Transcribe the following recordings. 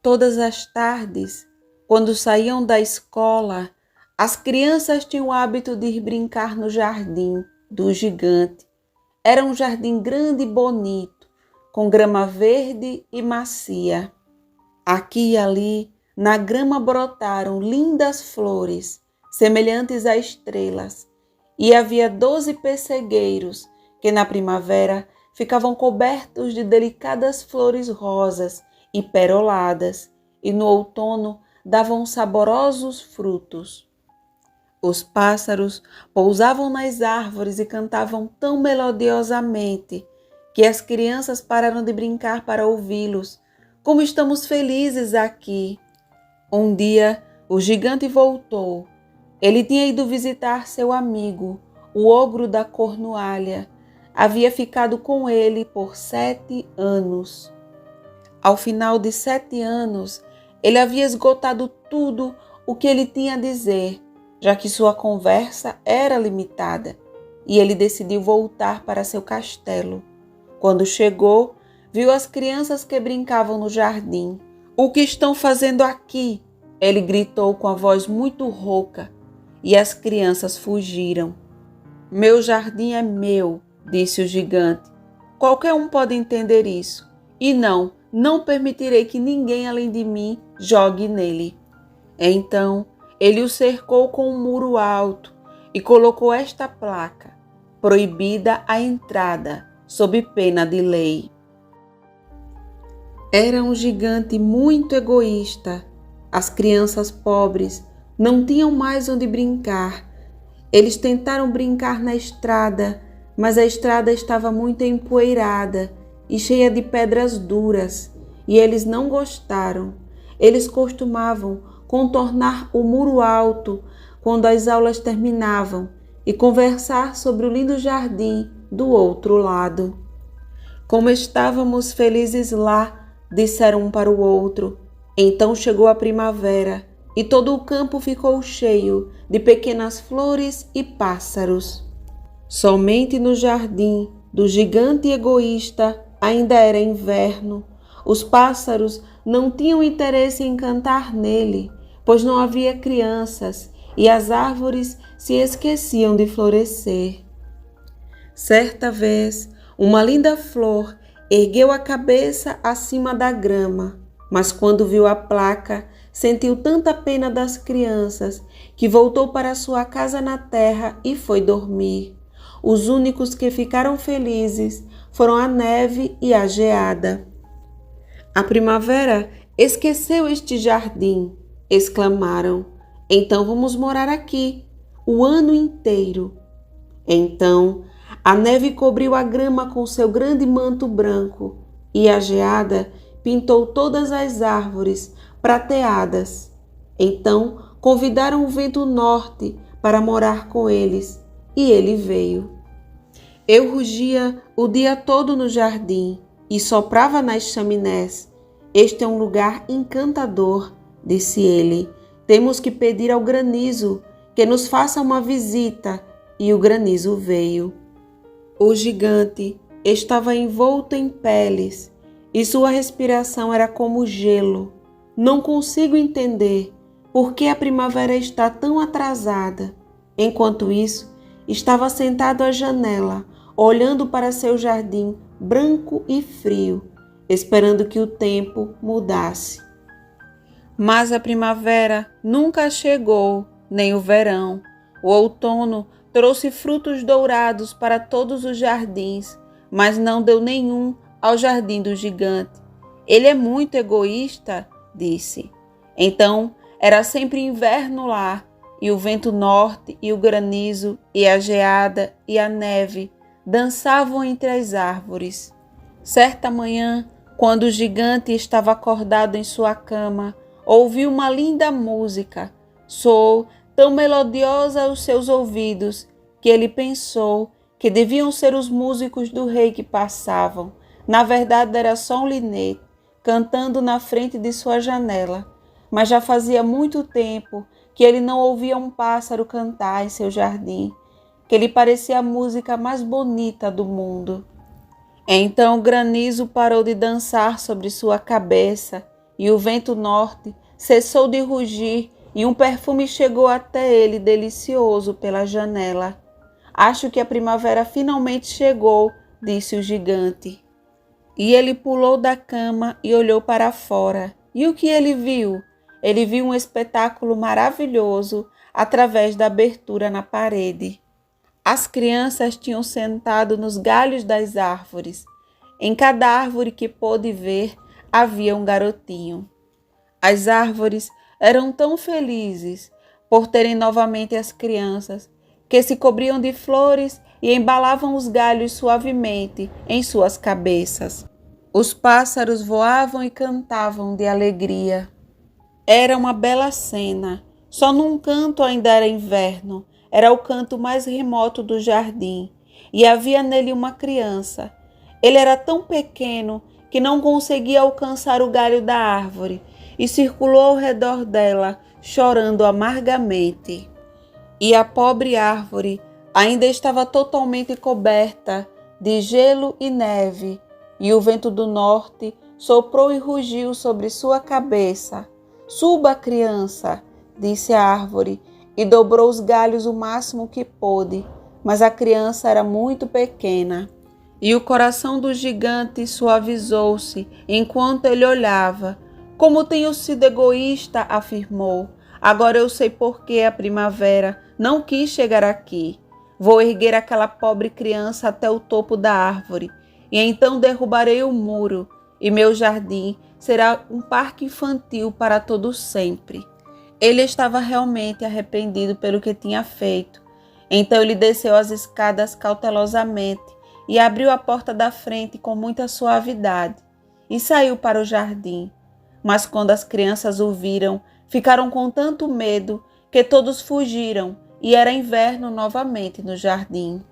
Todas as tardes, quando saíam da escola, as crianças tinham o hábito de ir brincar no jardim do gigante. Era um jardim grande e bonito, com grama verde e macia. Aqui e ali, na grama brotaram lindas flores, semelhantes a estrelas, e havia 12 pessegueiros que na primavera ficavam cobertos de delicadas flores rosas e peroladas, e no outono davam saborosos frutos. Os pássaros pousavam nas árvores e cantavam tão melodiosamente que as crianças pararam de brincar para ouvi-los. Como estamos felizes aqui! Um dia, o gigante voltou. Ele tinha ido visitar seu amigo, o ogro da Cornualha. Havia ficado com ele por 7 anos. Ao final de 7 anos, ele havia esgotado tudo o que ele tinha a dizer, já que sua conversa era limitada, e ele decidiu voltar para seu castelo. Quando chegou, viu as crianças que brincavam no jardim. "O que estão fazendo aqui?" Ele gritou com a voz muito rouca, e as crianças fugiram. "Meu jardim é meu", disse o gigante. "Qualquer um pode entender isso. E não permitirei que ninguém além de mim jogue nele." Então, ele o cercou com um muro alto e colocou esta placa: "Proibida a entrada, sob pena de lei." Era um gigante muito egoísta. As crianças pobres não tinham mais onde brincar. Eles tentaram brincar na estrada, mas a estrada estava muito empoeirada e cheia de pedras duras, e eles não gostaram. Eles costumavam contornar o muro alto quando as aulas terminavam e conversar sobre o lindo jardim do outro lado. "Como estávamos felizes lá", disseram um para o outro. Então chegou a primavera e todo o campo ficou cheio de pequenas flores e pássaros. Somente no jardim do gigante egoísta ainda era inverno. Os pássaros não tinham interesse em cantar nele, pois não havia crianças e as árvores se esqueciam de florescer. Certa vez, uma linda flor ergueu a cabeça acima da grama, mas quando viu a placa, sentiu tanta pena das crianças que voltou para sua casa na terra e foi dormir. Os únicos que ficaram felizes foram a neve e a geada. "A primavera esqueceu este jardim", exclamaram. "Então vamos morar aqui o ano inteiro." Então a neve cobriu a grama com seu grande manto branco e a geada pintou todas as árvores prateadas. Então convidaram o vento norte para morar com eles e ele veio. Eu rugia o dia todo no jardim e soprava nas chaminés. "Este é um lugar encantador", disse ele. "Temos que pedir ao granizo que nos faça uma visita." E o granizo veio. O gigante estava envolto em peles e sua respiração era como gelo. "Não consigo entender por que a primavera está tão atrasada." Enquanto isso, estava sentado à janela, olhando para seu jardim branco e frio, esperando que o tempo mudasse. Mas a primavera nunca chegou, nem o verão. O outono trouxe frutos dourados para todos os jardins, mas não deu nenhum ao jardim do gigante. "Ele é muito egoísta", disse. Então era sempre inverno lá, e o vento norte, e o granizo, e a geada, e a neve dançavam entre as árvores. Certa manhã, quando o gigante estava acordado em sua cama, ouviu uma linda música. Soou tão melodiosa aos seus ouvidos que ele pensou que deviam ser os músicos do rei que passavam. Na verdade, era só um linete cantando na frente de sua janela. Mas já fazia muito tempo que ele não ouvia um pássaro cantar em seu jardim, que lhe parecia a música mais bonita do mundo. Então o granizo parou de dançar sobre sua cabeça e o vento norte cessou de rugir e um perfume chegou até ele delicioso pela janela. Acho que a primavera finalmente chegou, disse o gigante. E ele pulou da cama e olhou para fora. E o que ele viu? Ele viu um espetáculo maravilhoso através da abertura na parede. As crianças tinham sentado nos galhos das árvores. Em cada árvore que pôde ver, havia um garotinho. As árvores eram tão felizes por terem novamente as crianças, que se cobriam de flores e embalavam os galhos suavemente em suas cabeças. Os pássaros voavam e cantavam de alegria. Era uma bela cena. Só num canto ainda era inverno. Era o canto mais remoto do jardim, e havia nele uma criança. Ele era tão pequeno que não conseguia alcançar o galho da árvore e circulou ao redor dela, chorando amargamente. E a pobre árvore ainda estava totalmente coberta de gelo e neve, e o vento do norte soprou e rugiu sobre sua cabeça. Suba, criança, disse a árvore, e dobrou os galhos o máximo que pôde, mas a criança era muito pequena. E o coração do gigante suavizou-se enquanto ele olhava. Como tenho sido egoísta, afirmou. Agora eu sei por que a primavera não quis chegar aqui. Vou erguer aquela pobre criança até o topo da árvore, e então derrubarei o muro, e meu jardim será um parque infantil para todo sempre. Ele estava realmente arrependido pelo que tinha feito. Então ele desceu as escadas cautelosamente e abriu a porta da frente com muita suavidade e saiu para o jardim. Mas quando as crianças o viram, ficaram com tanto medo que todos fugiram e era inverno novamente no jardim.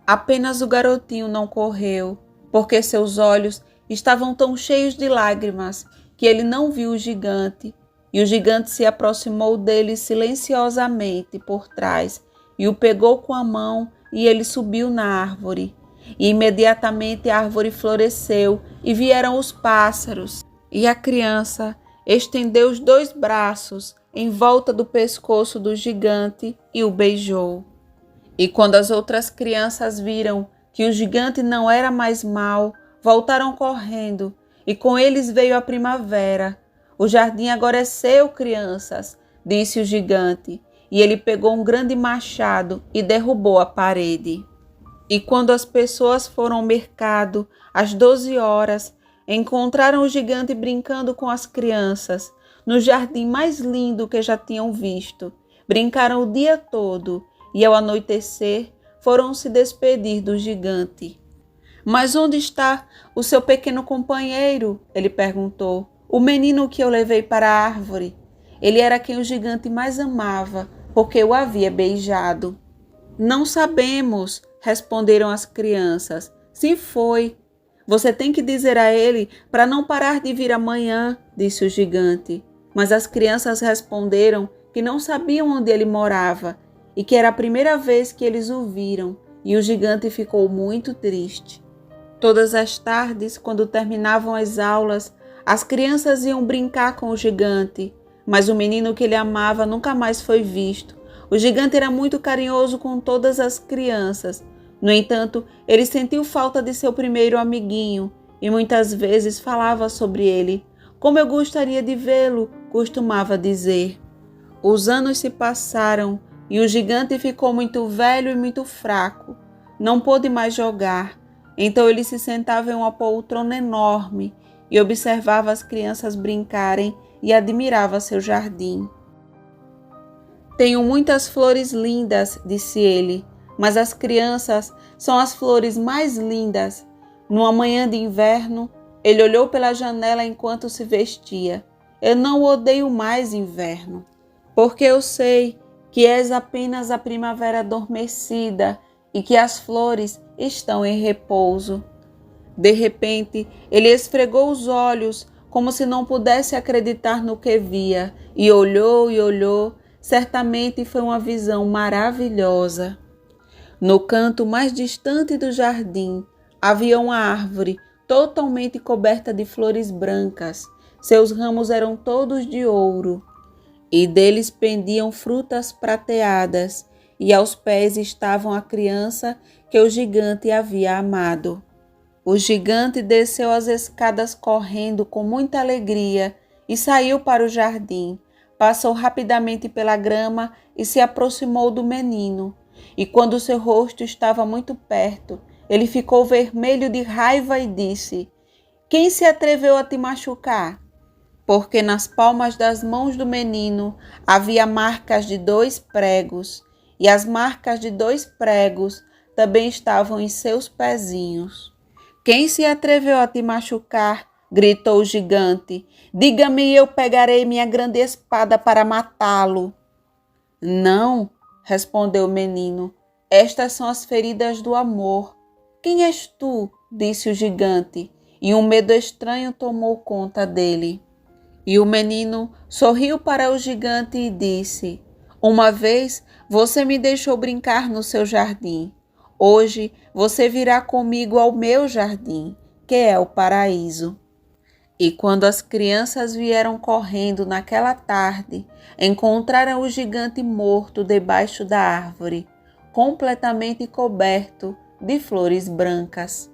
Apenas o garotinho não correu, porque seus olhos estavam tão cheios de lágrimas que ele não viu o gigante. E o gigante se aproximou dele silenciosamente por trás e o pegou com a mão e ele subiu na árvore. E imediatamente a árvore floresceu e vieram os pássaros. E a criança estendeu os 2 braços em volta do pescoço do gigante e o beijou. E quando as outras crianças viram que o gigante não era mais mau, voltaram correndo e com eles veio a primavera. O jardim agora é seu, crianças, disse o gigante, e ele pegou um grande machado e derrubou a parede. E quando as pessoas foram ao mercado, às 12 horas, encontraram o gigante brincando com as crianças, no jardim mais lindo que já tinham visto. Brincaram o dia todo, e ao anoitecer foram se despedir do gigante. Mas onde está o seu pequeno companheiro? Ele perguntou. O menino que eu levei para a árvore. Ele era quem o gigante mais amava, porque o havia beijado. Não sabemos, responderam as crianças. Se foi. Você tem que dizer a ele para não parar de vir amanhã, disse o gigante. Mas as crianças responderam que não sabiam onde ele morava e que era a primeira vez que eles o viram, e o gigante ficou muito triste. Todas as tardes, quando terminavam as aulas, as crianças iam brincar com o gigante, mas o menino que ele amava nunca mais foi visto. O gigante era muito carinhoso com todas as crianças. No entanto, ele sentiu falta de seu primeiro amiguinho e muitas vezes falava sobre ele. Como eu gostaria de vê-lo, costumava dizer. Os anos se passaram e o gigante ficou muito velho e muito fraco. Não pôde mais jogar. Então ele se sentava em uma poltrona enorme e observava as crianças brincarem e admirava seu jardim. Tenho muitas flores lindas, disse ele, mas as crianças são as flores mais lindas. Numa manhã de inverno, ele olhou pela janela enquanto se vestia. Eu não odeio mais inverno, porque eu sei que és apenas a primavera adormecida e que as flores estão em repouso. De repente, ele esfregou os olhos como se não pudesse acreditar no que via, e olhou e olhou. Certamente foi uma visão maravilhosa. No canto mais distante do jardim havia uma árvore totalmente coberta de flores brancas. Seus ramos eram todos de ouro, e deles pendiam frutas prateadas, e aos pés estavam a criança que o gigante havia amado. O gigante desceu as escadas correndo com muita alegria e saiu para o jardim. Passou rapidamente pela grama e se aproximou do menino. E quando seu rosto estava muito perto, ele ficou vermelho de raiva e disse: "Quem se atreveu a te machucar?" Porque nas palmas das mãos do menino havia marcas de 2 pregos, e as marcas de 2 pregos também estavam em seus pezinhos. "Quem se atreveu a te machucar?" gritou o gigante. "Diga-me e eu pegarei minha grande espada para matá-lo." "Não", respondeu o menino, "estas são as feridas do amor." "Quem és tu?" disse o gigante, e um medo estranho tomou conta dele. E o menino sorriu para o gigante e disse: "Uma vez você me deixou brincar no seu jardim. Hoje você virá comigo ao meu jardim, que é o paraíso." E quando as crianças vieram correndo naquela tarde, encontraram o gigante morto debaixo da árvore, completamente coberto de flores brancas.